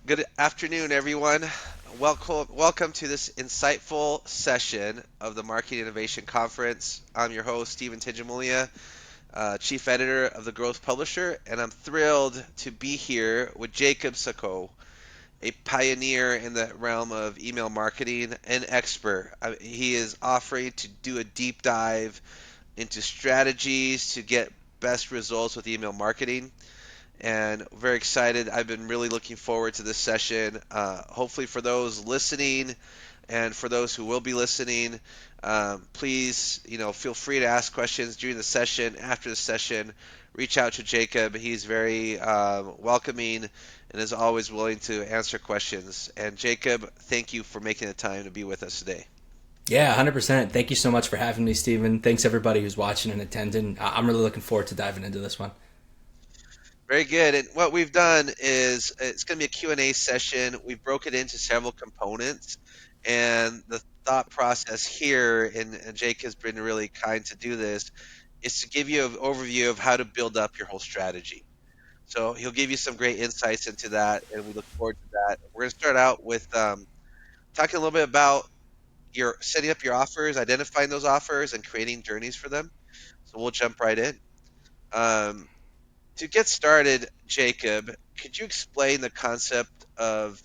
Good afternoon, everyone. Welcome to this insightful session of the Marketing Innovation Conference. I'm your host, Stephen Tijamulia, Chief Editor of the Growth Publisher, and I'm thrilled to be here with Jacob Sacco, a pioneer in the realm of email marketing and expert. He is offering to do a deep dive into strategies to get best results with email marketing and very excited. I've been really looking forward to this session. Hopefully, for those listening and for those who will be listening, please, feel free to ask questions during the session. After the session, reach out to Jacob. He's very welcoming and is always willing to answer questions. And Jacob, thank you for making the time to be with us today. Yeah, 100%. Thank you so much for having me, Stephen. Thanks everybody who's watching and attending. I'm really looking forward to diving into this one. Very good. And what we've done is it's going to be a Q&A session. We've broken it into several components. And the thought process here, and Jake has been really kind to do this, is to give you an overview of how to build up your whole strategy. So he'll give you some great insights into that, and we look forward to that. We're going to start out with talking a little bit about your setting up your offers, identifying those offers, and creating journeys for them. So we'll jump right in. Um, to get started, Jacob, could you explain the concept of,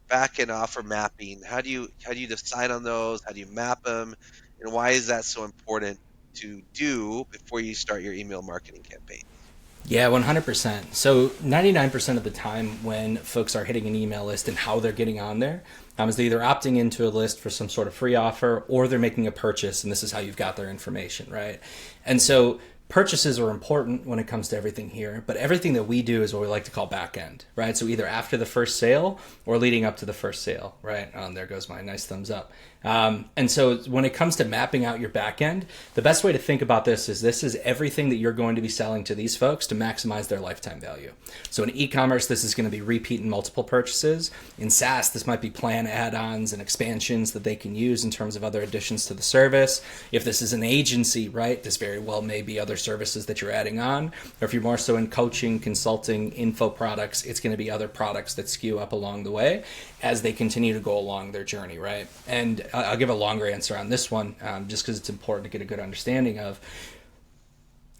back end offer mapping? How do you decide on those? How do you map them? And why is that so important to do before you start your email marketing campaign? Yeah, 100%. So 99% of the time when folks are hitting an email list and how they're getting on there, is they're either opting into a list for some sort of free offer or they're making a purchase, and this is how you've got their information, right? And so purchases are important when it comes to everything here, but everything that we do is what we like to call back end, right? So either after the first sale or leading up to the first sale, right? There goes my nice thumbs up. And so when it comes to mapping out your back end, the best way to think about this is everything that you're going to be selling to these folks to maximize their lifetime value. So in e-commerce, this is going to be repeat and multiple purchases. In SaaS, this might be plan add-ons and expansions that they can use in terms of other additions to the service. If this is an agency, right, this very well may be other services that you're adding on. Or if you're more so in coaching, consulting, info products, it's going to be other products that skew up along the way as they continue to go along their journey, right? And I'll give a longer answer on this one, just because it's important to get a good understanding of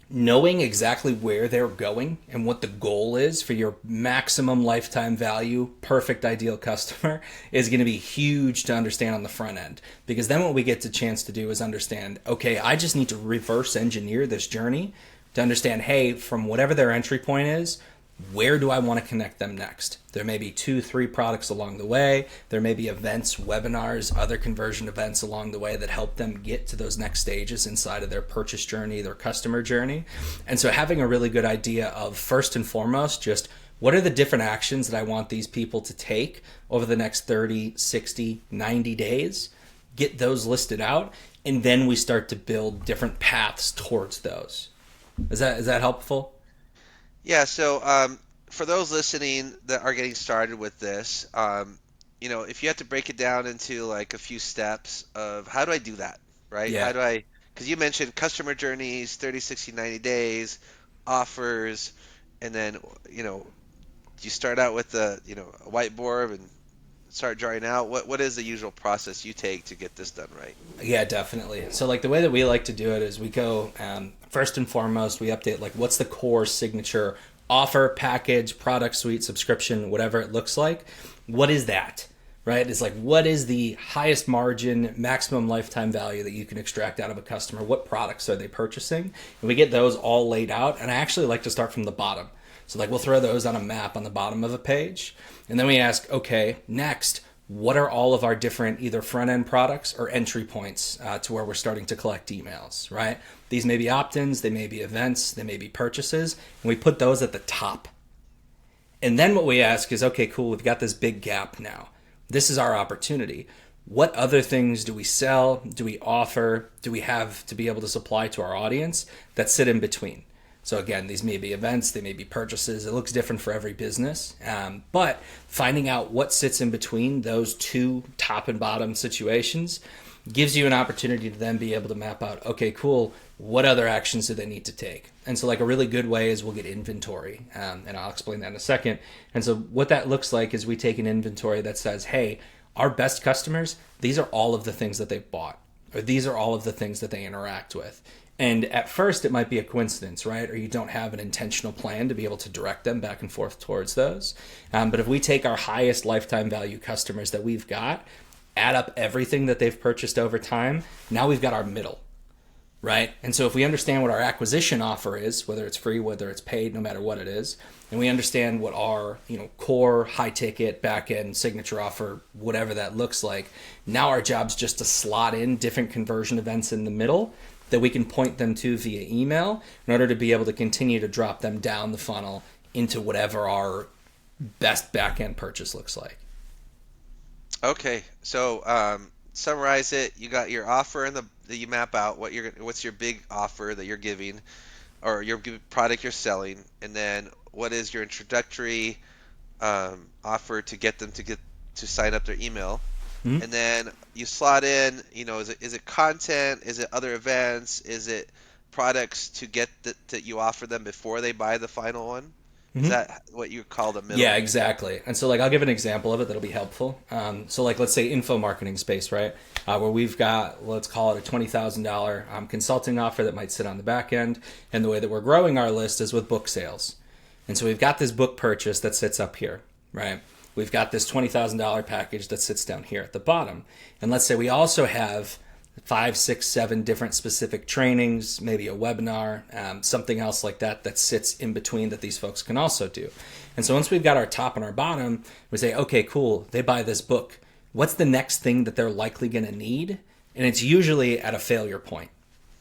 knowing exactly where they're going and what the goal is for your maximum lifetime value, perfect ideal customer is going to be huge to understand on the front end. Because then what we get the chance to do is understand, okay, I just need to reverse engineer this journey to understand, hey, from whatever their entry point is, where do I want to connect them next? There may be 2, 3 products along the way. There may be events, webinars, other conversion events along the way that help them get to those next stages inside of their purchase journey, their customer journey. And so having a really good idea of, first and foremost, just what are the different actions that I want these people to take over the next 30, 60, 90 days, get those listed out, and then we start to build different paths towards those. Is that helpful? Yeah, so for those listening that are getting started with this, if you have to break it down into like a few steps of how do I do that, right? How Yeah. do I, because you mentioned customer journeys, 30, 60, 90 days, offers, and then, you start out with a whiteboard and start drawing out. What is the usual process you take to get this done right? Yeah, definitely. So, like, the way that we like to do it is we go, first and foremost, we update, like, what's the core signature offer, package, product suite, subscription, whatever it looks like. What is that? Right? It's like, what is the highest margin, maximum lifetime value that you can extract out of a customer? What products are they purchasing? And we get those all laid out. And I actually like to start from the bottom. So, like, we'll throw those on a map on the bottom of a page. And then we ask, okay, next, what are all of our different either front end products or entry points to where we're starting to collect emails, right? These may be opt ins, they may be events, they may be purchases, and we put those at the top. And then what we ask is, okay, cool, we've got this big gap now. This is our opportunity. What other things do we sell? Do we offer? Do we have to be able to supply to our audience that sit in between? So again, these may be events, they may be purchases. It looks different for every business, but finding out what sits in between those two top and bottom situations gives you an opportunity to then be able to map out, okay, cool, what other actions do they need to take? And so, like, a really good way is we'll get inventory, and I'll explain that in a second. And so, what that looks like is we take an inventory that says, hey, our best customers, these are all of the things that they've bought, or these are all of the things that they interact with. And at first, it might be a coincidence, right? Or you don't have an intentional plan to be able to direct them back and forth towards those. But if we take our highest lifetime value customers that we've got, add up everything that they've purchased over time, now we've got our middle, right? And so if we understand what our acquisition offer is, whether it's free, whether it's paid, no matter what it is, and we understand what our, core, high ticket, back end signature offer, whatever that looks like, now our job's just to slot in different conversion events in the middle that we can point them to via email in order to be able to continue to drop them down the funnel into whatever our best back end purchase looks like. Okay, so summarize it. You got your offer and that you map out what's your big offer that you're giving, or your product you're selling, and then what is your introductory offer to get them to sign up their email, Mm-hmm. and then you slot in, is it content, is it other events, is it products to get that you offer them before they buy the final one? Is Mm-hmm. that what you call the middle? Yeah, exactly. And so, like, I'll give an example of it that'll be helpful. So, like, let's say info marketing space, right? Where we've got, let's call it a $20,000 consulting offer that might sit on the back end. And the way that we're growing our list is with book sales. And so we've got this book purchase that sits up here, right? We've got this $20,000 package that sits down here at the bottom. And let's say we also have 5, 6, 7 different specific trainings, maybe a webinar, something else like that that sits in between that these folks can also do. And so once we've got our top and our bottom, we say, okay, cool, they buy this book. What's the next thing that they're likely going to need? And it's usually at a failure point,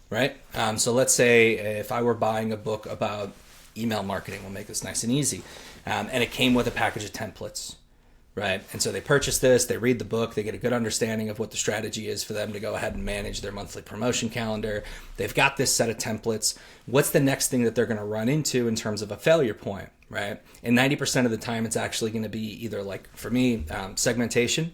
right? So let's say if I were buying a book about email marketing, we'll make this nice and easy, and it came with a package of templates. Right. And so they purchase this, they read the book, they get a good understanding of what the strategy is for them to go ahead and manage their monthly promotion calendar. They've got this set of templates. What's the next thing that they're going to run into in terms of a failure point? Right. And 90% of the time, it's actually going to be either, like for me, segmentation,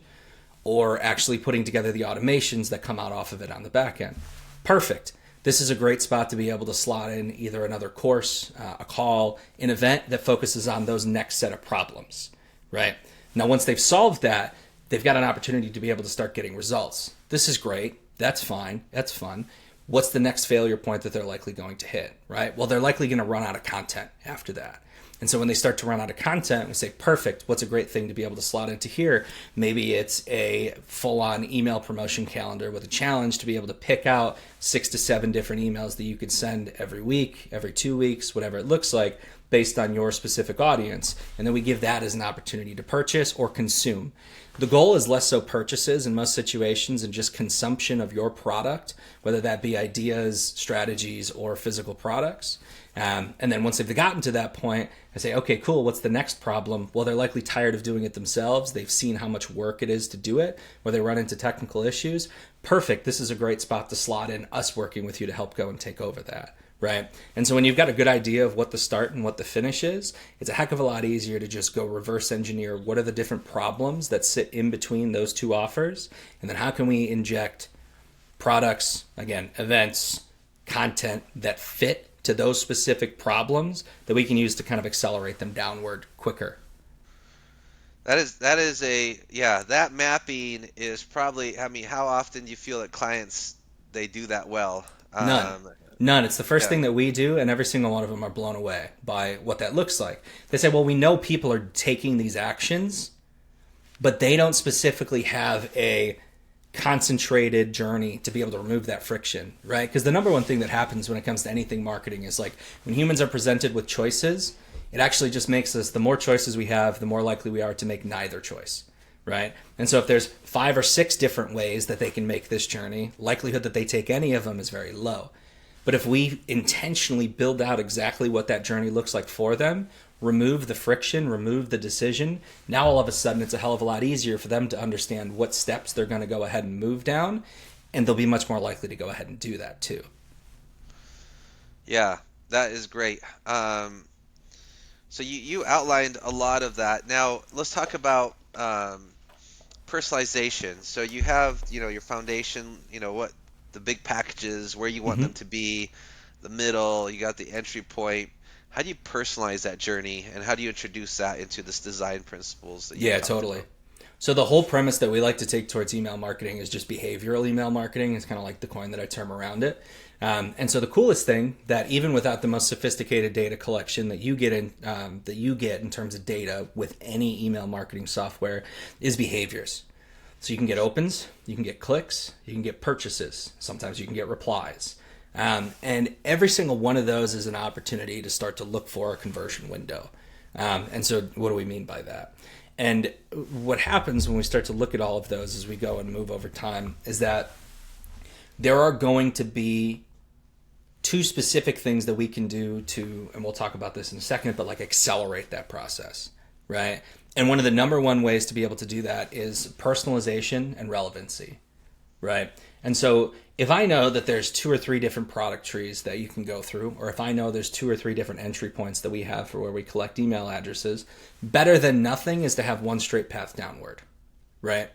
or actually putting together the automations that come out off of it on the back end. Perfect. This is a great spot to be able to slot in either another course, a call, an event that focuses on those next set of problems. Right. Now, once they've solved that, they've got an opportunity to be able to start getting results. This is great. That's fine. That's fun. What's the next failure point that they're likely going to hit, right? Well, they're likely going to run out of content after that. And so when they start to run out of content, we say, perfect, what's a great thing to be able to slot into here? Maybe it's a full-on email promotion calendar with a challenge to be able to pick out 6 to 7 different emails that you could send every week, every 2 weeks, whatever it looks like, based on your specific audience. And then we give that as an opportunity to purchase or consume. The goal is less so purchases in most situations and just consumption of your product, whether that be ideas, strategies, or physical products. And then once they've gotten to that point, I say, okay, cool, what's the next problem? Well, they're likely tired of doing it themselves. They've seen how much work it is to do it, or they run into technical issues. Perfect, this is a great spot to slot in us working with you to help go and take over that. Right. And so when you've got a good idea of what the start and what the finish is, it's a heck of a lot easier to just go reverse engineer what are the different problems that sit in between those two offers. And then how can we inject products, again, events, content that fit to those specific problems that we can use to kind of accelerate them downward quicker. That mapping is probably, I mean, how often do you feel that clients, they do that well? None. None. It's the first Yeah. thing that we do, and every single one of them are blown away by what that looks like. They say, well, we know people are taking these actions, but they don't specifically have a concentrated journey to be able to remove that friction, right? Because the number one thing that happens when it comes to anything marketing is, like, when humans are presented with choices, it actually just makes us, the more choices we have, the more likely we are to make neither choice, right? And so if there's 5 or 6 different ways that they can make this journey, likelihood that they take any of them is very low. But if we intentionally build out exactly what that journey looks like for them, remove the friction, remove the decision, now all of a sudden it's a hell of a lot easier for them to understand what steps they're going to go ahead and move down, and they'll be much more likely to go ahead and do that too. Yeah, that is great. So you outlined a lot of that. Now let's talk about personalization. So you have, your foundation, what the big packages, where you want Hmm. them to be, the middle, you got the entry point. How do you personalize that journey, and how do you introduce that into this design principles that you've Yeah, talked totally. about? So the whole premise that we like to take towards email marketing is just behavioral email marketing. It's kind of like the coin that I term around it. And so the coolest thing that even without the most sophisticated data collection that you get in terms of data with any email marketing software is behaviors. So you can get opens, you can get clicks, you can get purchases. Sometimes you can get replies. And every single one of those is an opportunity to start to look for a conversion window. And so, what do we mean by that? And what happens when we start to look at all of those as we go and move over time is that there are going to be two specific things that we can do to, and we'll talk about this in a second, but like accelerate that process, right? And one of the number one ways to be able to do that is personalization and relevancy, right? And so if I know that there's two or three different product trees that you can go through, or if I know there's two or three different entry points that we have for where we collect email addresses, better than nothing is to have one straight path downward, right?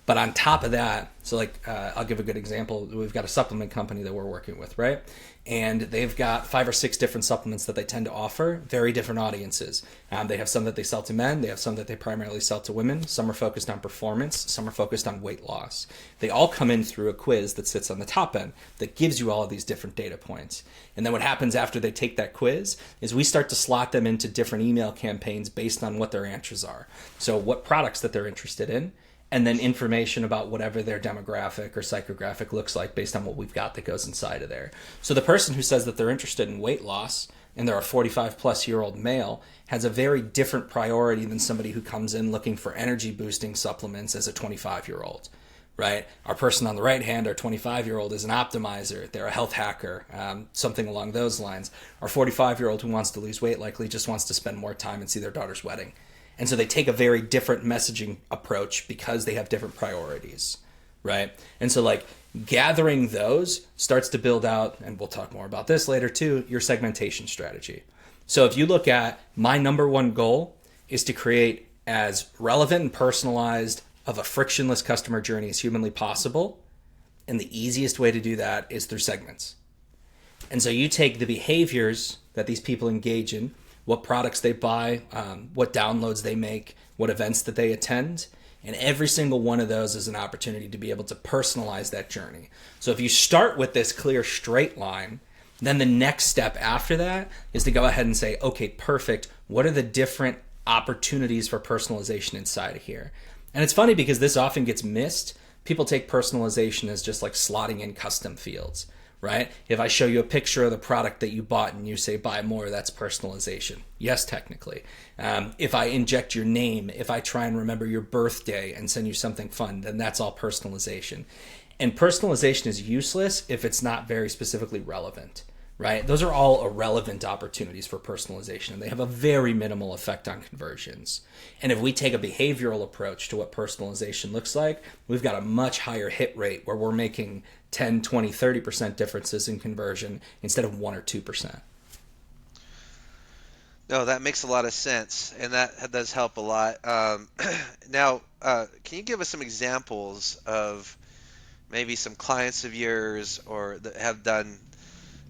But on top of that, so like I'll give a good example. We've got a supplement company that we're working with, right? And they've got 5 or 6 different supplements that they tend to offer, very different audiences. They have some that they sell to men. They have some that they primarily sell to women. Some are focused on performance. Some are focused on weight loss. They all come in through a quiz that sits on the top end that gives you all of these different data points. And then what happens after they take that quiz is we start to slot them into different email campaigns based on what their answers are. So what products that they're interested in, and then information about whatever their demographic or psychographic looks like based on what we've got that goes inside of there. So the person who says that they're interested in weight loss and they're a 45-plus-year-old male has a very different priority than somebody who comes in looking for energy boosting supplements as a 25-year-old. Right? Our person on the right hand, our 25-year-old, is an optimizer. They're a health hacker, something along those lines. Our 45-year-old who wants to lose weight likely just wants to spend more time and see their daughter's wedding. And so they take a very different messaging approach because they have different priorities, right? And so like gathering those starts to build out, and we'll talk more about this later too, your segmentation strategy. So if you look at my number one goal is to create as relevant and personalized of a frictionless customer journey as humanly possible. And the easiest way to do that is through segments. And so you take the behaviors that these people engage in, what products they buy, what downloads they make, what events that they attend. And every single one of those is an opportunity to be able to personalize that journey. So if you start with this clear straight line, then the next step after that is to go ahead and say, okay, perfect. What are the different opportunities for personalization inside of here? And it's funny because this often gets missed. People take personalization as just like slotting in custom fields. Right? If I show you a picture of the product that you bought and you say buy more, that's personalization. Yes, technically. If I inject your name, if I try and remember your birthday and send you something fun, then that's all personalization. And personalization is useless if it's not very specifically relevant. Right? Those are all irrelevant opportunities for personalization, and they have a very minimal effect on conversions. And if we take a behavioral approach to what personalization looks like, we've got a much higher hit rate where we're making 10, 20, 30% differences in conversion instead of 1 or 2%. No, that makes a lot of sense, and that does help a lot. Now, can you give us some examples of maybe some clients of yours or that have done,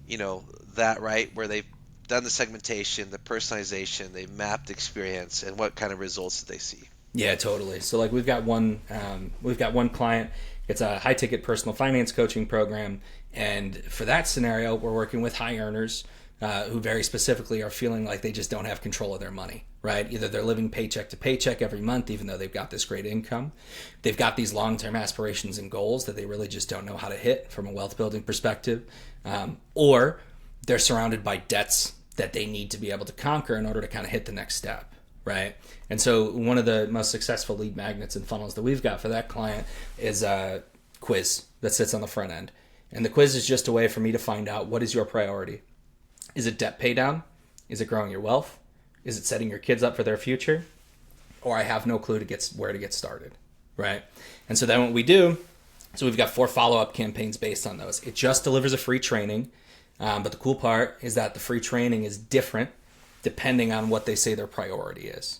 you know, that right, where they've done the segmentation, the personalization, they've mapped experience, and what kind of results did they see? Yeah, totally. So like we've got one client. It's a high ticket personal finance coaching program, and for that scenario, we're working with high earners who very specifically are feeling like they just don't have control of their money. Right? Either they're living paycheck to paycheck every month, even though they've got this great income. They've got these long-term aspirations and goals that they really just don't know how to hit from a wealth building perspective, or they're surrounded by debts that they need to be able to conquer in order to kind of hit the next step. Right. And so one of the most successful lead magnets and funnels that we've got for that client is a quiz that sits on the front end. And the quiz is just a way for me to find out what is your priority. Is it debt pay down? Is it growing your wealth? Is it setting your kids up for their future? Or I have no clue where to get started. Right. And so then what we do, so we've got 4 follow-up campaigns based on those. It just delivers a free training. But the cool part is that the free training is different depending on what they say their priority is,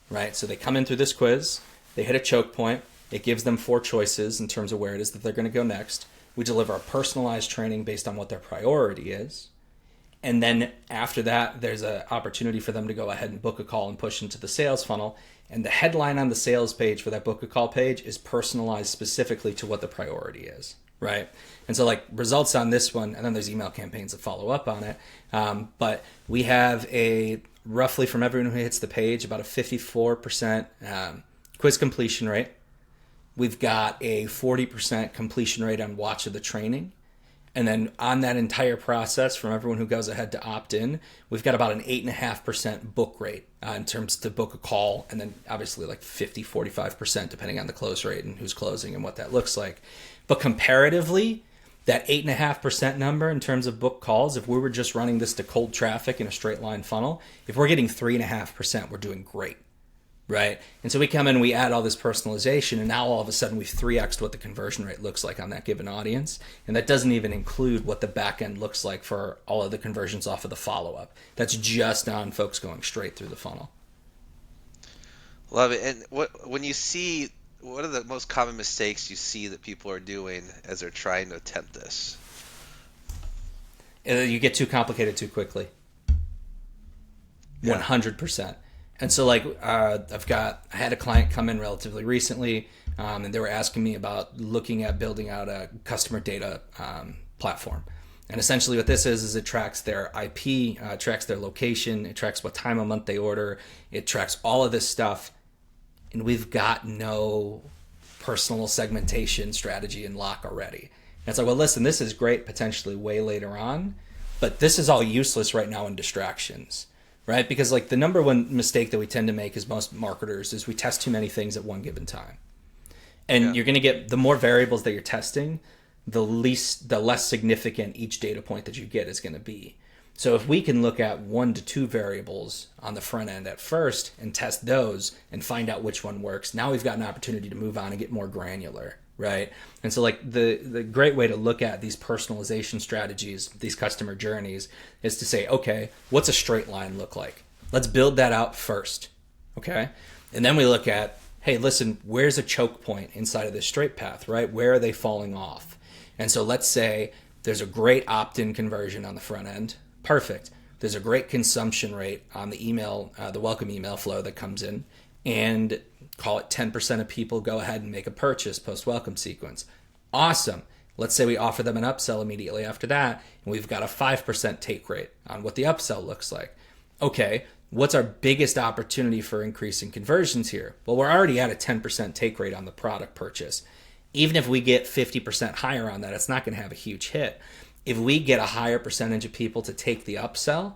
right? So they come in through this quiz, they hit a choke point, it gives them 4 choices in terms of where it is that they're going to go next. We deliver a personalized training based on what their priority is. And then after that, there's an opportunity for them to go ahead and book a call and push into the sales funnel. And the headline on the sales page for that book a call page is personalized specifically to what the priority is, right? And so like results on this one, and then there's email campaigns that follow up on it. But we have a roughly from everyone who hits the page, about a 54% quiz completion rate. We've got a 40% completion rate on watch of the training. And then on that entire process, from everyone who goes ahead to opt in, we've got about an 8.5% book rate in terms to book a call. And then obviously like 50, 45% depending on the close rate and who's closing and what that looks like. But comparatively, that 8.5% number in terms of book calls, if we were just running this to cold traffic in a straight line funnel, if we're getting 3.5%, we're doing great. Right. And so we come in and we add all this personalization, and now all of a sudden we've 3x'd what the conversion rate looks like on that given audience. And that doesn't even include what the back end looks like for all of the conversions off of the follow up. That's just on folks going straight through the funnel. Love it. And when you see, what are the most common mistakes you see that people are doing as they're trying to attempt this? You get too complicated too quickly. Yeah. 100%. And so like I had a client come in relatively recently, and they were asking me about looking at building out a customer data platform. And essentially what this is it tracks their IP, tracks their location, it tracks what time of month they order, it tracks all of this stuff. And we've got no personal segmentation strategy in lock already. And it's like, well, listen, this is great potentially way later on, but this is all useless right now in distractions. Right? Because like the number one mistake that we tend to make as most marketers is we test too many things at one given time. And you're going to get the more variables that you're testing, the less significant each data point that you get is going to be. So if we can look at 1 to 2 variables on the front end at first and test those and find out which one works, now we've got an opportunity to move on and get more granular. Right. And so like the great way to look at these personalization strategies, these customer journeys, is to say, okay, what's a straight line look like? Let's build that out first. Okay. And then we look at, hey, listen, where's a choke point inside of this straight path, right? Where are they falling off? And so let's say there's a great opt-in conversion on the front end. Perfect. There's a great consumption rate on the email, the welcome email flow that comes in. And call it 10% of people go ahead and make a purchase post-welcome sequence. Awesome. Let's say we offer them an upsell immediately after that, and we've got a 5% take rate on what the upsell looks like. Okay, what's our biggest opportunity for increasing conversions here? Well, we're already at a 10% take rate on the product purchase. Even if we get 50% higher on that, it's not going to have a huge hit. If we get a higher percentage of people to take the upsell,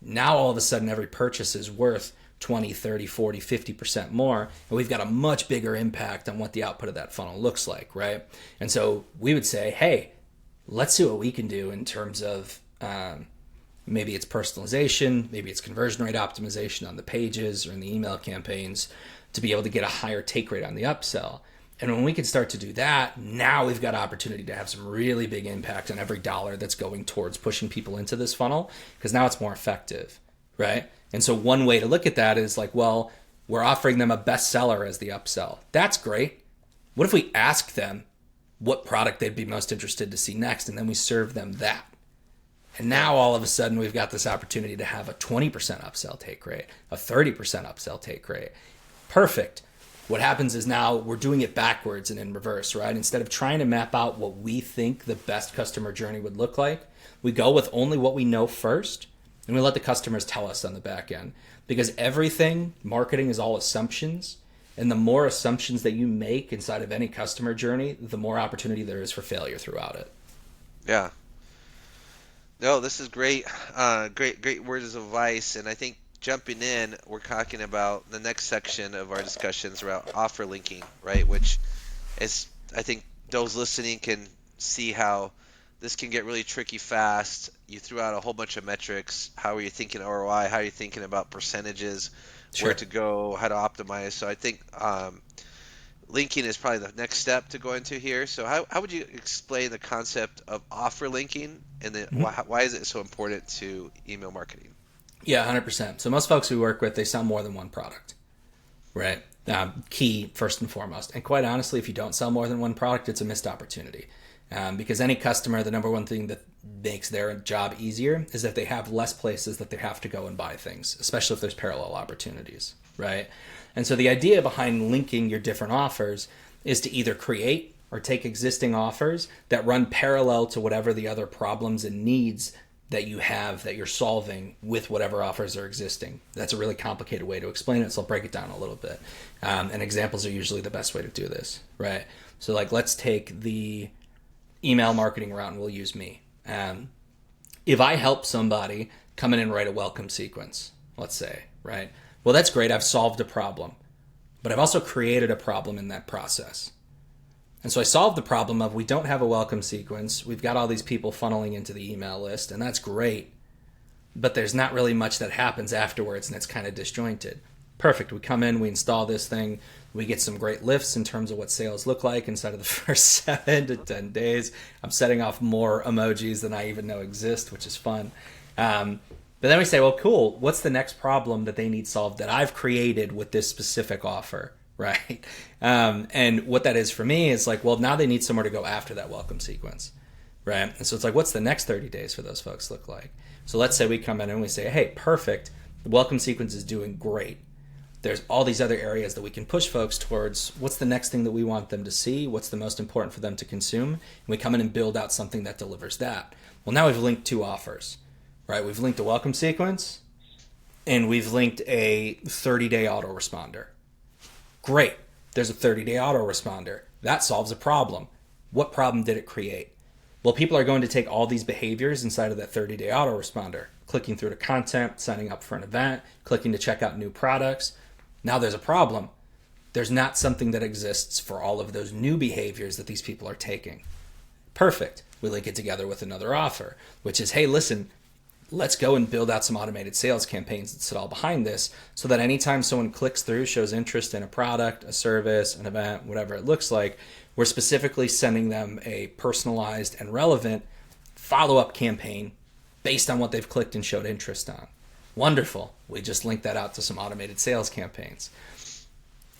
now all of a sudden every purchase is worth 20, 30, 40, 50% more. And we've got a much bigger impact on what the output of that funnel looks like, right? And so we would say, hey, let's see what we can do in terms of maybe it's personalization, maybe it's conversion rate optimization on the pages or in the email campaigns to be able to get a higher take rate on the upsell. And when we can start to do that, now we've got opportunity to have some really big impact on every dollar that's going towards pushing people into this funnel, because now it's more effective, right? And so one way to look at that is like, well, we're offering them a bestseller as the upsell. That's great. What if we ask them what product they'd be most interested to see next, and then we serve them that? And now all of a sudden we've got this opportunity to have a 20% upsell take rate, a 30% upsell take rate. Perfect. What happens is now we're doing it backwards and in reverse, right? Instead of trying to map out what we think the best customer journey would look like, we go with only what we know first, and we let the customers tell us on the back end. Because everything, marketing is all assumptions. And the more assumptions that you make inside of any customer journey, the more opportunity there is for failure throughout it. Yeah. No, this is great. Great words of advice. And I think jumping in, we're talking about the next section of our discussions about offer linking, right? Which is, I think those listening can see how this can get really tricky fast. You threw out a whole bunch of metrics. How are you thinking ROI? How are you thinking about percentages? Sure. Where to go? How to optimize? So I think linking is probably the next step to go into here. So how would you explain the concept of offer linking, and then why is it so important to email marketing? Yeah, 100%. So most folks we work with, they sell more than one product, right? Key first and foremost. And quite honestly, if you don't sell more than one product, it's a missed opportunity. Because any customer, the number one thing that makes their job easier is that they have less places that they have to go and buy things, especially if there's parallel opportunities, right? And so the idea behind linking your different offers is to either create or take existing offers that run parallel to whatever the other problems and needs that you have that you're solving with whatever offers are existing. That's a really complicated way to explain it, so I'll break it down a little bit. And examples are usually the best way to do this, right? So like, let's take the email marketing route and we'll use me. If I help somebody come in and write a welcome sequence, let's say, right? Well, that's great. I've solved a problem, but I've also created a problem in that process. And so I solved the problem of we don't have a welcome sequence. We've got all these people funneling into the email list, and that's great. But there's not really much that happens afterwards, and it's kind of disjointed. Perfect. We come in, we install this thing. We get some great lifts in terms of what sales look like inside of the first 7 to 10 days. I'm setting off more emojis than I even know exist, which is fun. But then we say, well, cool. What's the next problem that they need solved that I've created with this specific offer? Right. And what that is for me is like, well, now they need somewhere to go after that welcome sequence. Right. And so it's like, what's the next 30 days for those folks look like? So let's say we come in and we say, hey, perfect. The welcome sequence is doing great. There's all these other areas that we can push folks towards. What's the next thing that we want them to see? What's the most important for them to consume? And we come in and build out something that delivers that. Well, now we've linked 2 offers, right? We've linked a welcome sequence and we've linked a 30-day autoresponder. Great. There's a 30-day autoresponder. That solves a problem. What problem did it create? Well, people are going to take all these behaviors inside of that 30-day autoresponder, clicking through to content, signing up for an event, clicking to check out new products. Now there's a problem. There's not something that exists for all of those new behaviors that these people are taking. Perfect. We link it together with another offer, which is, hey, listen, let's go and build out some automated sales campaigns that sit all behind this so that anytime someone clicks through, shows interest in a product, a service, an event, whatever it looks like, we're specifically sending them a personalized and relevant follow-up campaign based on what they've clicked and showed interest on. Wonderful. We just linked that out to some automated sales campaigns.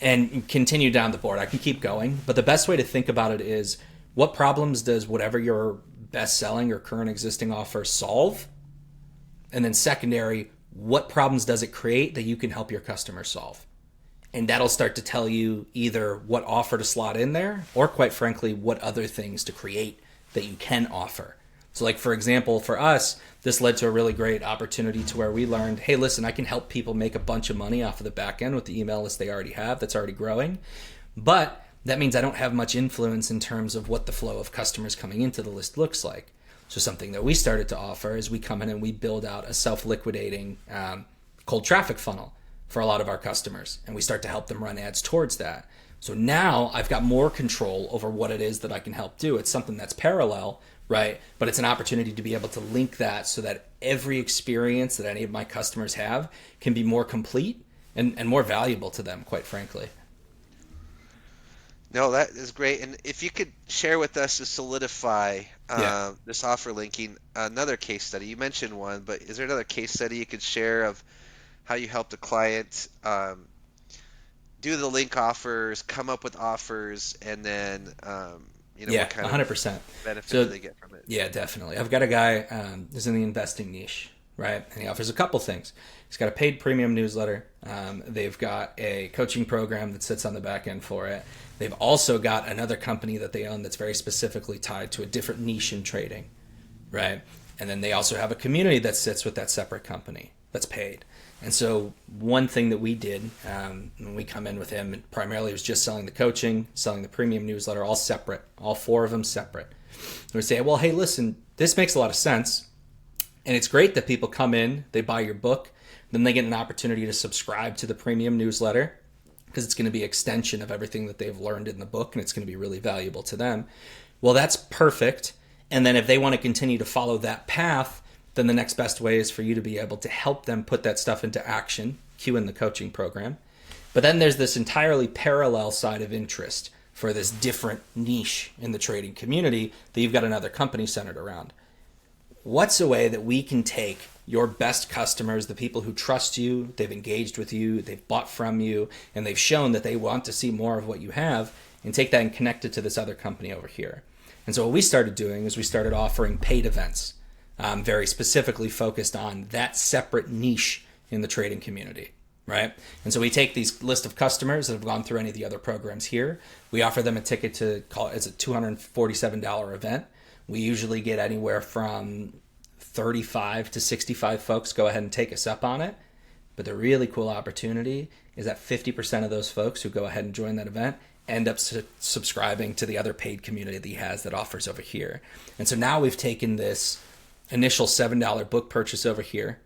And continue down the board. I can keep going, but the best way to think about it is what problems does whatever your best-selling or current existing offer solve? And then secondary, what problems does it create that you can help your customers solve? And that'll start to tell you either what offer to slot in there or, quite frankly, what other things to create that you can offer. So like, for example, for us, this led to a really great opportunity to where we learned, hey, listen, I can help people make a bunch of money off of the back end with the email list they already have that's already growing. But that means I don't have much influence in terms of what the flow of customers coming into the list looks like. So something that we started to offer is we come in and we build out a self-liquidating cold traffic funnel for a lot of our customers. And we start to help them run ads towards that. So now I've got more control over what it is that I can help do. It's something that's parallel, right? But it's an opportunity to be able to link that so that every experience that any of my customers have can be more complete and more valuable to them, quite frankly. No, that is great. And if you could share with us to solidify this offer linking, another case study. You mentioned one, but is there another case study you could share of how you helped a client do the link offers, come up with offers, and then what kind 100%. of benefit do they get from it? Yeah, definitely. I've got a guy who's in the investing niche, right? And he offers a couple things. He's got a paid premium newsletter. They've got a coaching program that sits on the back end for it. They've also got another company that they own that's very specifically tied to a different niche in trading, right? And then they also have a community that sits with that separate company that's paid. And so one thing that we did when we come in with him, and primarily was just selling the coaching, selling the premium newsletter, all separate, all 4 of them separate. And we say, well, hey, listen, this makes a lot of sense. And it's great that people come in, they buy your book, then they get an opportunity to subscribe to the premium newsletter because it's going to be an extension of everything that they've learned in the book and it's going to be really valuable to them. Well, that's perfect. And then if they want to continue to follow that path, then the next best way is for you to be able to help them put that stuff into action, cue in the coaching program. But then there's this entirely parallel side of interest for this different niche in the trading community that you've got another company centered around. What's a way that we can take your best customers, the people who trust you, they've engaged with you, they've bought from you, and they've shown that they want to see more of what you have, and take that and connect it to this other company over here? And so what we started doing is we started offering paid events, very specifically focused on that separate niche in the trading community, right? And so we take these list of customers that have gone through any of the other programs here. We offer them a ticket to call it, it's a $247 event. We usually get anywhere from 35 to 65 folks go ahead and take us up on it. But the really cool opportunity is that 50% of those folks who go ahead and join that event end up subscribing to the other paid community that he has that offers over here. And so now we've taken this initial $7 book purchase over here,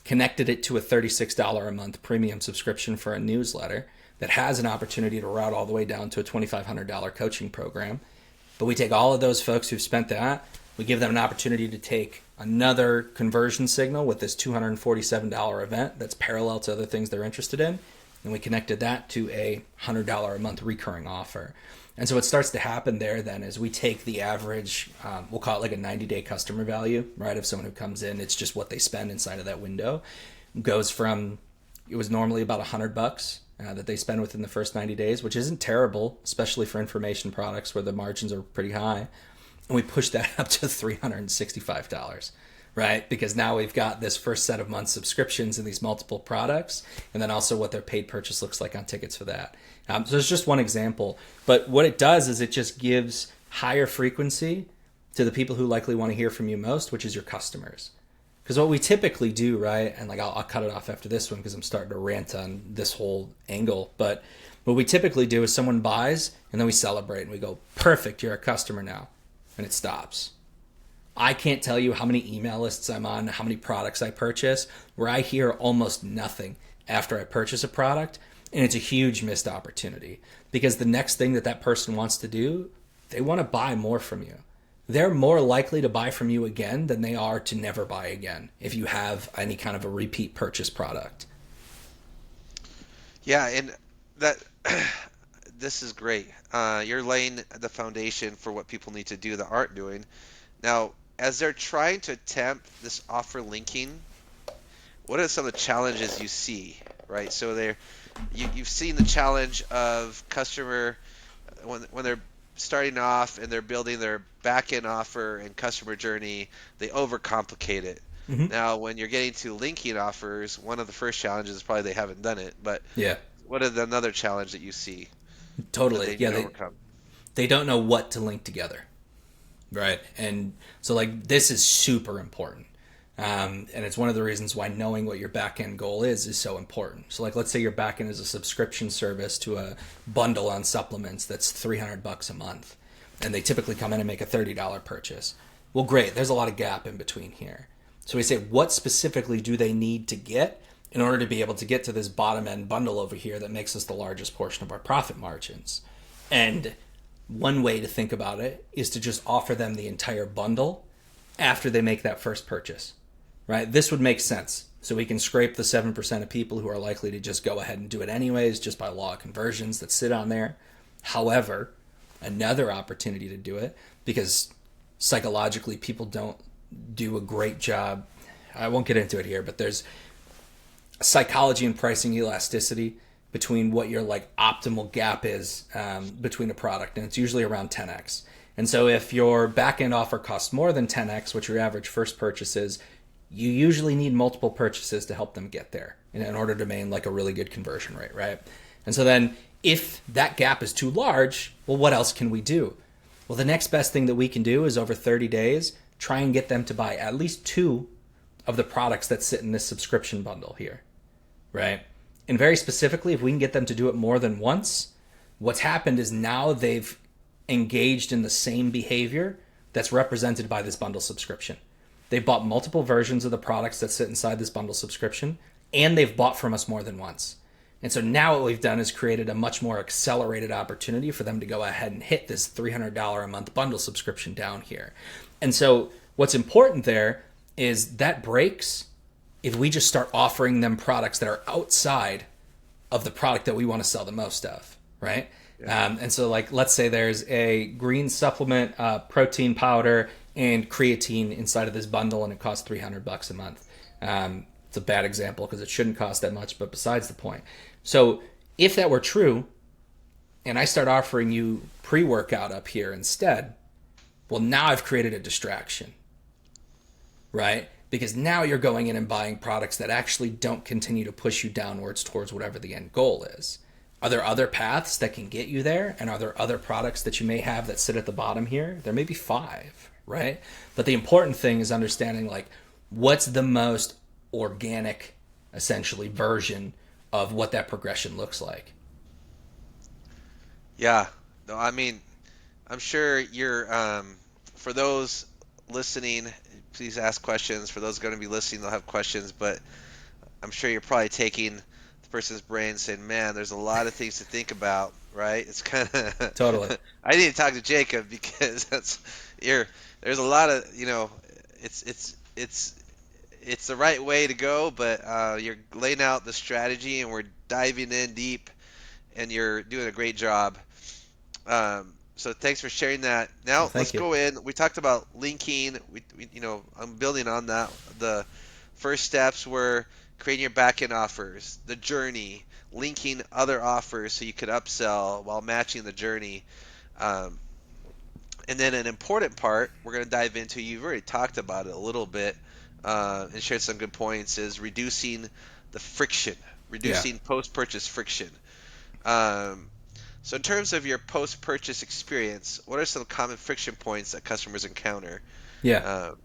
connected it to a $36 a month premium subscription for a newsletter that has an opportunity to route all the way down to a $2,500 coaching program. But we take all of those folks who've spent that, we give them an opportunity to take another conversion signal with this $247 event that's parallel to other things they're interested in, and we connected that to a $100 a month recurring offer. And so what starts to happen there then is we take the average, we'll call it like a 90-day customer value, right? Of someone who comes in, it's just what they spend inside of that window. Goes from, it was normally about $100 that they spend within the first 90 days, which isn't terrible, especially for information products where the margins are pretty high. And we push that up to $365, right? Because now we've got this first set of month subscriptions in these multiple products, and then also what their paid purchase looks like on tickets for that. So it's just one example. But what it does is it just gives higher frequency to the people who likely want to hear from you most, which is your customers. Because what we typically do, right, and like I'll cut it off after this one because I'm starting to rant on this whole angle, but what we typically do is someone buys and then we celebrate and we go, perfect, you're a customer now. And it stops. I can't tell you how many email lists I'm on, how many products I purchase, where I hear almost nothing after I purchase a product, and it's a huge missed opportunity because the next thing that person wants to do, they want to buy more from you. They're more likely to buy from you again than they are to never buy again if you have any kind of a repeat purchase product. Yeah, and that this is great. You're laying the foundation for what people need to do that aren't doing. Now, as they're trying to attempt this offer linking, what are some of the challenges you see, right? So you've seen the challenge of customer when they're starting off and they're building their back-end offer and customer journey, they overcomplicate it. Mm-hmm. Now, when you're getting to linking offers, one of the first challenges is probably they haven't done it. But yeah, what is another challenge that you see? Totally. They don't know what to link together. Right. And so like this is super important. And it's one of the reasons why knowing what your back end goal is so important. So like let's say your back end is a subscription service to a bundle on supplements that's $300 a month. And they typically come in and make a $30 purchase. Well, great. There's a lot of gap in between here. So we say, what specifically do they need to get in order to be able to get to this bottom end bundle over here that makes us the largest portion of our profit margins? And one way to think about it is to just offer them the entire bundle after they make that first purchase, right? This would make sense. So we can scrape the 7% of people who are likely to just go ahead and do it anyways, just by law of conversions that sit on there. However, another opportunity to do it, because psychologically people don't do a great job. I won't get into it here, but there's psychology and pricing elasticity between what your like optimal gap is between a product, and it's usually around 10x. And so if your back-end offer costs more than 10x, what your average first purchase is, you usually need multiple purchases to help them get there in order to maintain like a really good conversion rate, right? And so then if that gap is too large, well, what else can we do? Well, the next best thing that we can do is over 30 days, try and get them to buy at least 2 of the products that sit in this subscription bundle here, right? And very specifically, if we can get them to do it more than once, what's happened is now they've engaged in the same behavior that's represented by this bundle subscription. They've bought multiple versions of the products that sit inside this bundle subscription, and they've bought from us more than once. And so now what we've done is created a much more accelerated opportunity for them to go ahead and hit this $300 a month bundle subscription down here. And so what's important there is that breaks if we just start offering them products that are outside of the product that we want to sell the most of, right? Yeah. And so like, let's say there's a green supplement, protein powder, and creatine inside of this bundle, and it costs $300 a month. It's a bad example because it shouldn't cost that much, but besides the point. So if that were true, and I start offering you pre-workout up here instead, Well, now I've created a distraction, right? Because now you're going in and buying products that actually don't continue to push you downwards towards whatever the end goal is. Are there other paths that can get you there? And are there other products that you may have that sit at the bottom here? There may be five, right? But the important thing is understanding like what's the most organic, essentially, version of what that progression looks like. Yeah. No, I mean, I'm sure you're, for those listening, please ask questions. For those going to be listening, they'll have questions, but I'm sure you're probably taking the person's brain saying, man, there's a lot of things to think about, right? It's kind Totally. of, I need to talk to Jacob because you're, there's a lot of, it's the right way to go, but you're laying out the strategy and we're diving in deep and you're doing a great job. So thanks for sharing that. Well, Now let's thank you. go in. We talked about linking. I'm building on that. The first steps were creating your backend offers, the journey, linking other offers so you could upsell while matching the journey. Um, and then an important part we're going to dive into. You've already talked about it a little bit and shared some good points. Is reducing the friction, Yeah. reducing post-purchase friction. Um, so in terms of your post-purchase experience, what are some common friction points that customers encounter Yeah. uh,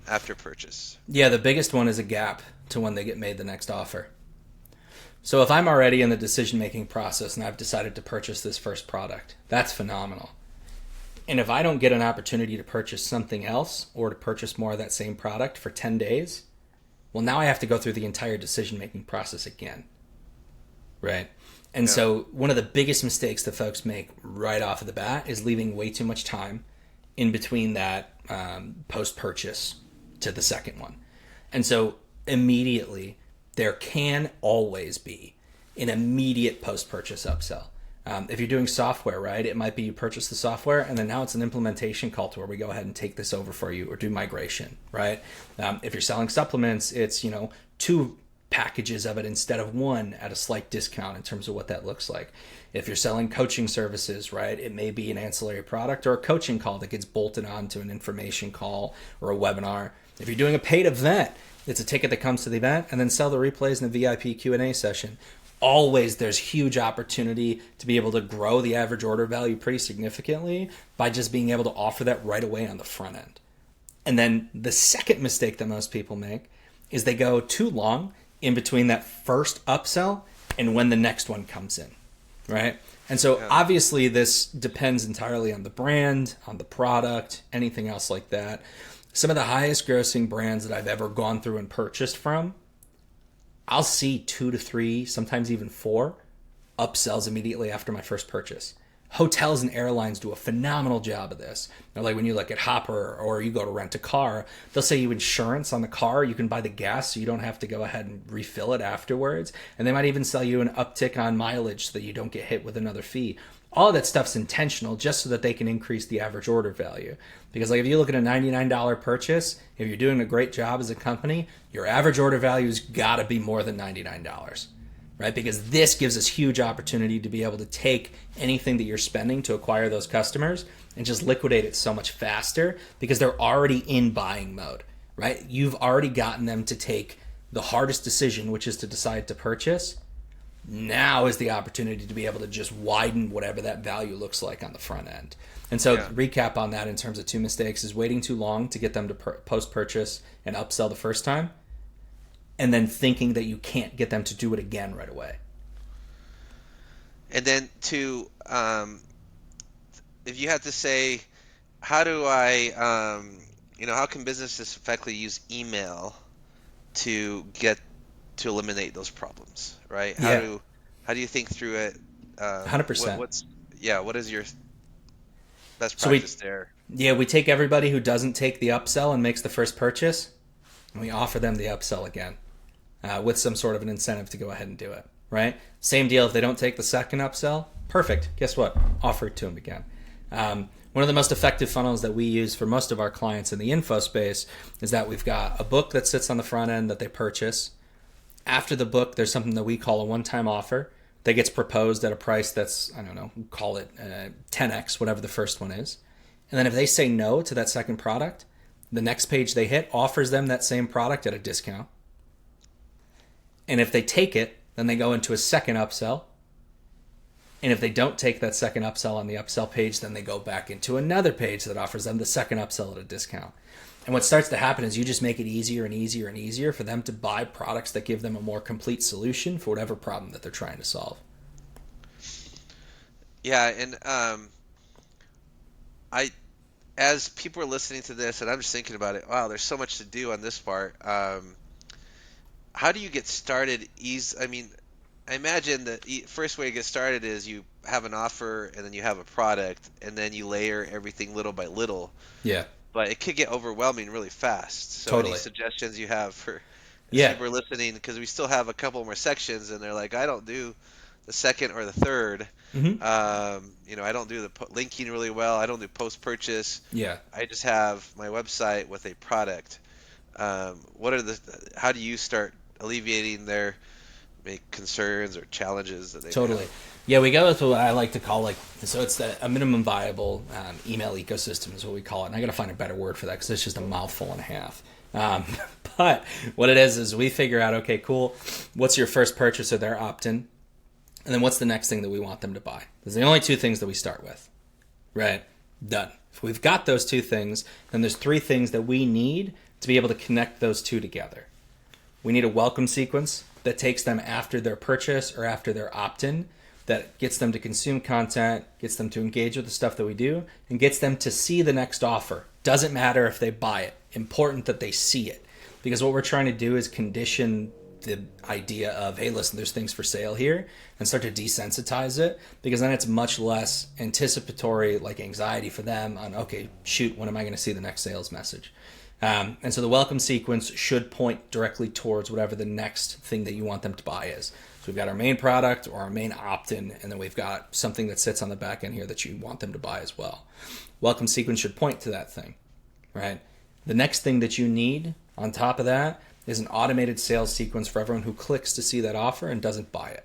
after purchase? Yeah. The biggest one is a gap to when they get made the next offer. So if I'm already in the decision making process and I've decided to purchase this first product, that's phenomenal. And if I don't get an opportunity to purchase something else or to purchase more of that same product for 10 days, well, now I have to go through the entire decision making process again. Right. And Yeah, so one of the biggest mistakes that folks make right off of the bat is leaving way too much time in between that post purchase to the second one. And so immediately, there can always be an immediate post purchase upsell. If you're doing software, right, it might be you purchase the software and then now it's an implementation call to where we go ahead and take this over for you or do migration, right? If you're selling supplements, it's, two packages of it instead of one at a slight discount in terms of what that looks like. If you're selling coaching services, right, it may be an ancillary product or a coaching call that gets bolted onto an information call or a webinar. If you're doing a paid event, it's a ticket that comes to the event and then sell the replays in the VIP Q&A session. Always there's huge opportunity to be able to grow the average order value pretty significantly by just being able to offer that right away on the front end. And then the second mistake that most people make is they go too long in between that first upsell and when the next one comes in, right? And so yeah, obviously this depends entirely on the brand, on the product, anything else like that. Some of the highest grossing brands that I've ever gone through and purchased from, I'll see 2 to 3, sometimes even 4 upsells immediately after my first purchase. Hotels and airlines do a phenomenal job of this. Now, like when you look at Hopper or you go to rent a car, they'll say you insurance on the car. You can buy the gas so you don't have to go ahead and refill it afterwards. And they might even sell you an uptick on mileage so that you don't get hit with another fee. All of that stuff's intentional just so that they can increase the average order value. Because like if you look at a $99 purchase, if you're doing a great job as a company, your average order value's got to be more than $99. Right? Because this gives us huge opportunity to be able to take anything that you're spending to acquire those customers and just liquidate it so much faster because they're already in buying mode, right? You've already gotten them to take the hardest decision, which is to decide to purchase. Now is the opportunity to be able to just widen whatever that value looks like on the front end. And so yeah. recap on that in terms of 2 mistakes is waiting too long to get them to post-purchase and upsell the first time, and then thinking that you can't get them to do it again right away. And then if you had to say, how do how can businesses effectively use email to get to eliminate those problems, right? Yeah, How do you think through it? What 100%. what's yeah, what is your best So we practice there? yeah, we take everybody who doesn't take the upsell and makes the first purchase, and we offer them the upsell again with some sort of an incentive to go ahead and do it, right? Same deal if they don't take the second upsell. Perfect. Guess what? Offer it to them again. One of the most effective funnels that we use for most of our clients in the info space is that we've got a book that sits on the front end that they purchase. After the book, there's something that we call a one-time offer that gets proposed at a price that's, I don't know, call it 10x, whatever the first one is. And then if they say no to that second product, the next page they hit offers them that same product at a discount. And if they take it, then they go into a second upsell. And if they don't take that second upsell on the upsell page, then they go back into another page that offers them the second upsell at a discount. And what starts to happen is you just make it easier and easier and easier for them to buy products that give them a more complete solution for whatever problem that they're trying to solve. Yeah, and I as people are listening to this, and I'm just thinking about it. Wow, there's so much to do on this part. How do you get started? I mean, I imagine the first way to get started is you have an offer, and then you have a product, and then you layer everything little by little. Yeah, But it could get overwhelming really fast. So any totally. suggestions you have for as Yeah. people are listening, because we still have a couple more sections, and they're like, I don't do the second or the third. Hmm. I don't do the linking really well. I don't do post purchase. Yeah. I just have my website with a product. What are how do you start alleviating their concerns or challenges that they may Totally. have? Yeah, we go with what I like to call so it's a minimum viable email ecosystem is what we call it. And I got to find a better word for that because it's just a mouthful and a half. Um, but what it is we figure out, okay, cool. What's your first purchase of their opt-in? And then what's the next thing that we want them to buy? Those are the only two things that we start with. Right? Done. If we've got those two things, then there's three things that we need to be able to connect those two together. We need a welcome sequence that takes them after their purchase or after their opt-in, that gets them to consume content, gets them to engage with the stuff that we do, and gets them to see the next offer. Doesn't matter if they buy it. Important that they see it. Because what we're trying to do is condition the idea of, hey, listen, there's things for sale here, and start to desensitize it, because then it's much less anticipatory, like anxiety for them on, okay, shoot, when am I going to see the next sales message? And so the welcome sequence should point directly towards whatever the next thing that you want them to buy is. So we've got our main product or our main opt-in, and then we've got something that sits on the back end here that you want them to buy as well. Welcome sequence should point to that thing, right? The next thing that you need on top of that is an automated sales sequence for everyone who clicks to see that offer and doesn't buy it,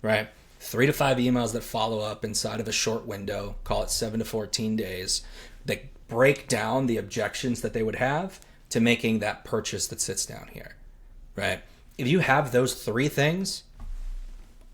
right? 3 to 5 emails that follow up inside of a short window, call it 7 to 14 days, that break down the objections that they would have to making that purchase that sits down here, right? If you have those three things,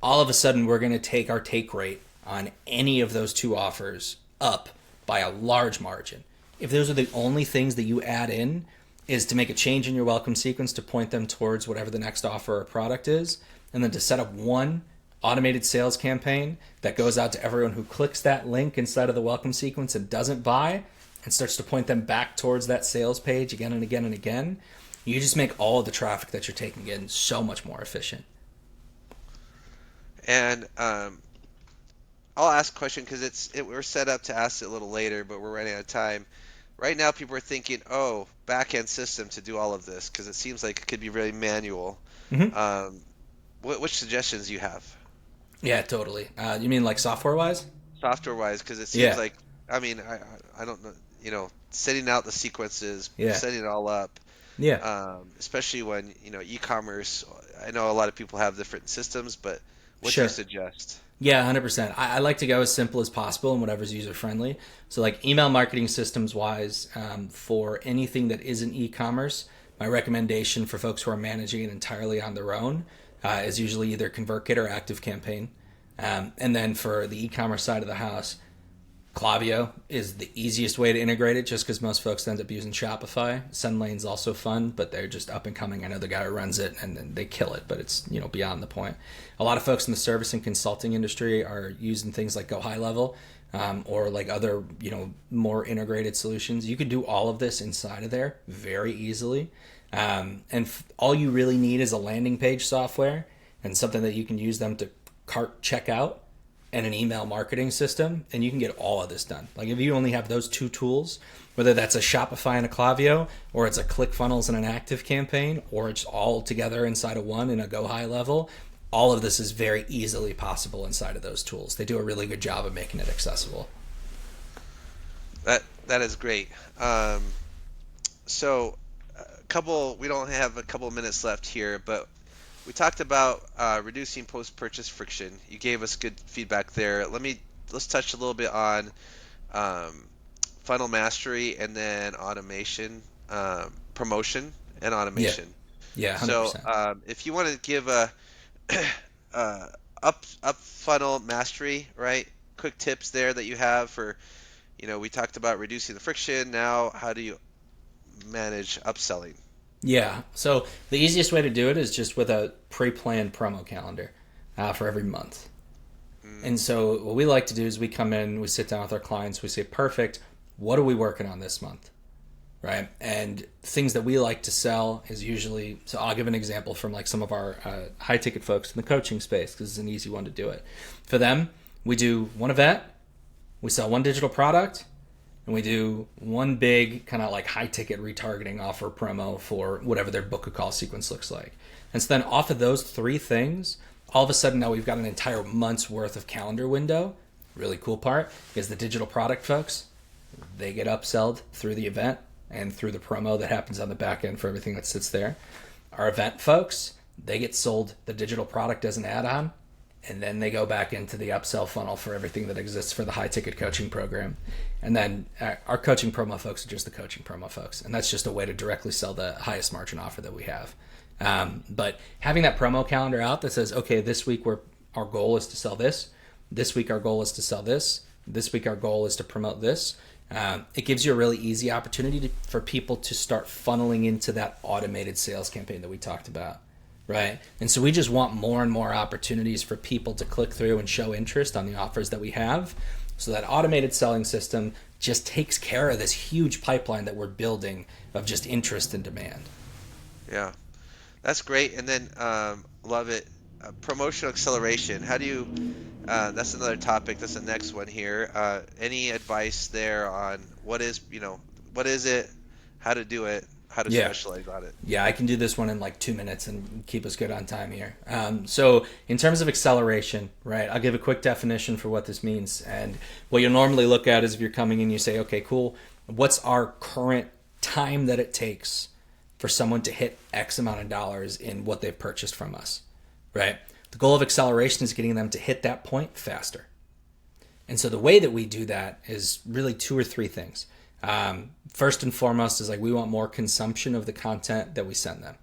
all of a sudden we're going to take our take rate on any of those two offers up by a large margin. If those are the only things that you add in is to make a change in your welcome sequence to point them towards whatever the next offer or product is, and then to set up one automated sales campaign that goes out to everyone who clicks that link inside of the welcome sequence and doesn't buy, and starts to point them back towards that sales page again and again and again, you just make all of the traffic that you're taking in so much more efficient. And I'll ask a question because we're set up to ask it a little later, but we're running out of time. Right now, people are thinking, oh, back-end system to do all of this because it seems like it could be really manual. Mm-hmm. Which suggestions do you have, Yeah, totally. You mean like software-wise? software-wise? Because it seems Yeah, like, I mean, I don't know, setting out the sequences, yeah, setting it all up, yeah. especially when, e-commerce, I know a lot of people have different systems, but what do you Sure. suggest? Yeah, 100%. I like to go as simple as possible and whatever's user friendly. So, like email marketing systems wise, for anything that isn't e commerce, my recommendation for folks who are managing it entirely on their own is usually either ConvertKit or ActiveCampaign. And then for the e commerce side of the house, Clavio is the easiest way to integrate it just because most folks end up using Shopify. SendLane's also fun, but they're just up and coming. I know the guy who runs it and they kill it, but it's beyond the point. A lot of folks in the service and consulting industry are using things like Go High Level or like other more integrated solutions. You could do all of this inside of there very easily. All you really need is a landing page software and something that you can use them to cart checkout and an email marketing system, and you can get all of this done. Like if you only have those two tools, whether that's a Shopify and a Clavio, or it's a ClickFunnels and an ActiveCampaign, or it's all together inside of one in a Go High Level, all of this is very easily possible inside of those tools. They do a really good job of making it accessible. That is great. So, we don't have a couple of minutes left here, but we talked about reducing post-purchase friction. You gave us good feedback there. Let's touch a little bit on funnel mastery, and then automation, promotion and Yeah. automation. Yeah. So 100%. if you want to give a up funnel mastery, right? Quick tips there that you have for, we talked about reducing the friction. Now, how do you manage upselling? Yeah. So the easiest way to do it is just with a pre-planned promo calendar for every month. Mm, And so what we like to do is we come in, we sit down with our clients, we say, perfect, what are we working on this month? Right? And things that we like to sell is usually, so I'll give an example from like some of our high ticket folks in the coaching space because it's an easy one to do it. For them, we do one event, we sell one digital product, and we do one big kind of like high ticket retargeting offer promo for whatever their book a call sequence looks like. And so then off of those three things, all of a sudden now we've got an entire month's worth of calendar window. Really cool part is the digital product folks, they get upselled through the event and through the promo that happens on the back end for everything that sits there. Our event folks, they get sold the digital product as an add-on, and then they go back into the upsell funnel for everything that exists for the high ticket coaching program. And then our coaching promo folks are just the coaching promo folks, and that's just a way to directly sell the highest margin offer that we have. But having that promo calendar out that says, okay, this week our goal is to sell this week our goal is to sell this week our goal is to promote this. It gives you a really easy opportunity for people to start funneling into that automated sales campaign that we talked about, right? And so we just want more and more opportunities for people to click through and show interest on the offers that we have. So that automated selling system just takes care of this huge pipeline that we're building of just interest and demand. yeah, that's great. And then love it. Promotional acceleration. How do you? That's another topic. That's the next one here. Any advice there on what is it, how to do it, how to Yeah. specialize on it? Yeah, I can do this one in like 2 minutes and keep us good on time here. So, in terms of acceleration, right, I'll give a quick definition for what this means. And what you'll normally look at is if you're coming in, you say, okay, cool, what's our current time that it takes for someone to hit X amount of dollars in what they've purchased from us, right? The goal of acceleration is getting them to hit that point faster. And so the way that we do that is really two or three things. First and foremost is like we want more consumption of the content that we send them.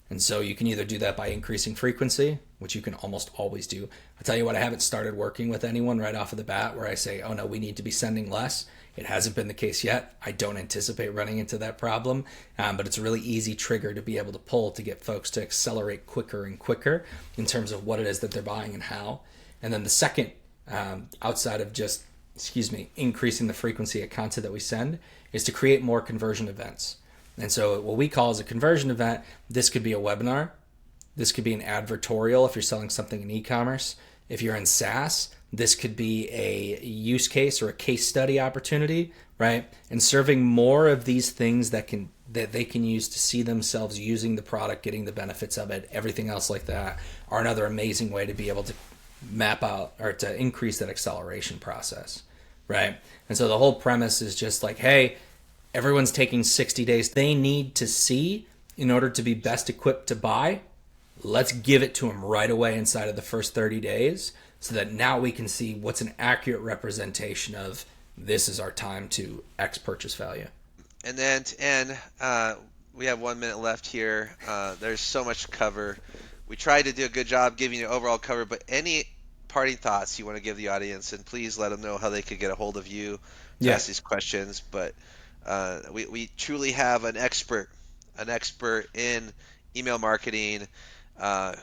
And so you can either do that by increasing frequency, which you can almost always do. I'll tell you what, I haven't started working with anyone right off of the bat where I say, oh no, we need to be sending less. It hasn't been the case yet. I don't anticipate running into that problem, but it's a really easy trigger to be able to pull to get folks to accelerate quicker and quicker in terms of what it is that they're buying and how. And then the second, outside of just, increasing the frequency of content that we send, is to create more conversion events. And so what we call as a conversion event, this could be a webinar. This could be an advertorial if you're selling something in e-commerce. If you're in SaaS, this could be a use case or a case study opportunity, right? And serving more of these things that they can use to see themselves using the product, getting the benefits of it, everything else like that, are another amazing way to be able to map out or to increase that acceleration process, right? And so the whole premise is just like, hey, everyone's taking 60 days they need to see in order to be best equipped to buy. Let's give it to them right away inside of the first 30 days so that now we can see what's an accurate representation of this is our time to X purchase value. And then to end, we have 1 minute left here. There's so much to cover. We tried to do a good job giving you overall cover, but any parting thoughts you want to give the audience, and please let them know how they could get a hold of you to Yeah. ask these questions. But we truly have an expert in email marketing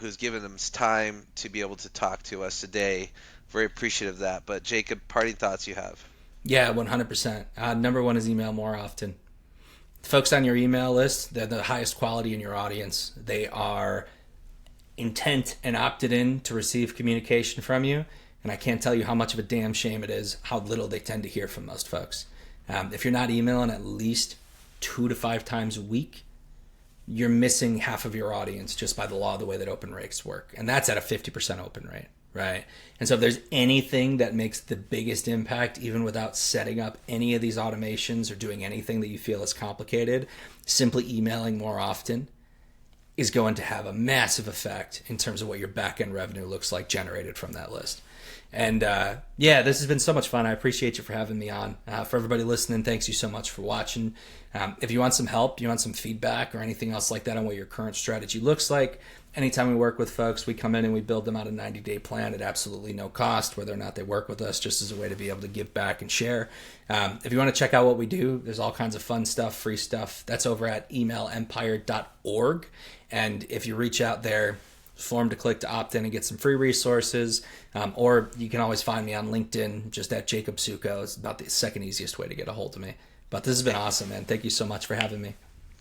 who's given them time to be able to talk to us today. Very appreciative of that. But Jacob, parting thoughts you have? Yeah, 100%. Number one is email more often. Folks on your email list, they're the highest quality in your audience. They are intent and opted in to receive communication from you. And I can't tell you how much of a damn shame it is how little they tend to hear from most folks. If you're not emailing at least 2 to 5 times a week, you're missing half of your audience just by the law of the way that open rates work. And that's at a 50% open rate, right? And so if there's anything that makes the biggest impact, even without setting up any of these automations or doing anything that you feel is complicated, simply emailing more often is going to have a massive effect in terms of what your back end revenue looks like generated from that list. And yeah, this has been so much fun. I appreciate you for having me on. For everybody listening, thanks you so much for watching. If you want some help, you want some feedback or anything else like that on what your current strategy looks like, anytime we work with folks, we come in and we build them out a 90-day plan at absolutely no cost, whether or not they work with us, just as a way to be able to give back and share. If you want to check out what we do, there's all kinds of fun stuff, free stuff. That's over at emailempire.org. And if you reach out there, form to click to opt in and get some free resources. Or you can always find me on LinkedIn, just at Jacob Suko. It's about the second easiest way to get a hold of me. But this has been awesome, man. Thank you so much for having me.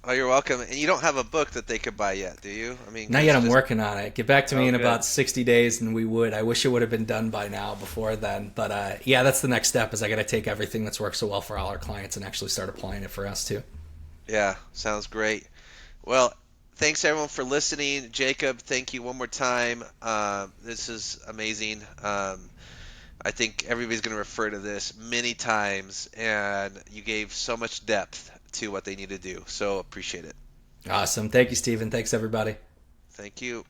Oh, you're welcome. And you don't have a book that they could buy yet, do you? I mean, Not 'cause yet. it's I'm just working on it. Get back to me oh, in good. about 60 days, and we would. I wish it would have been done by now, before then. But yeah, that's the next step. Is I got to take everything that's worked so well for all our clients and actually start applying it for us too. Yeah, sounds great. Well, thanks everyone for listening. Jacob, thank you one more time. This is amazing. I think everybody's going to refer to this many times, and you gave so much depth to what they need to do. So appreciate it. Awesome. Thank you, Stephen. Thanks, everybody. Thank you.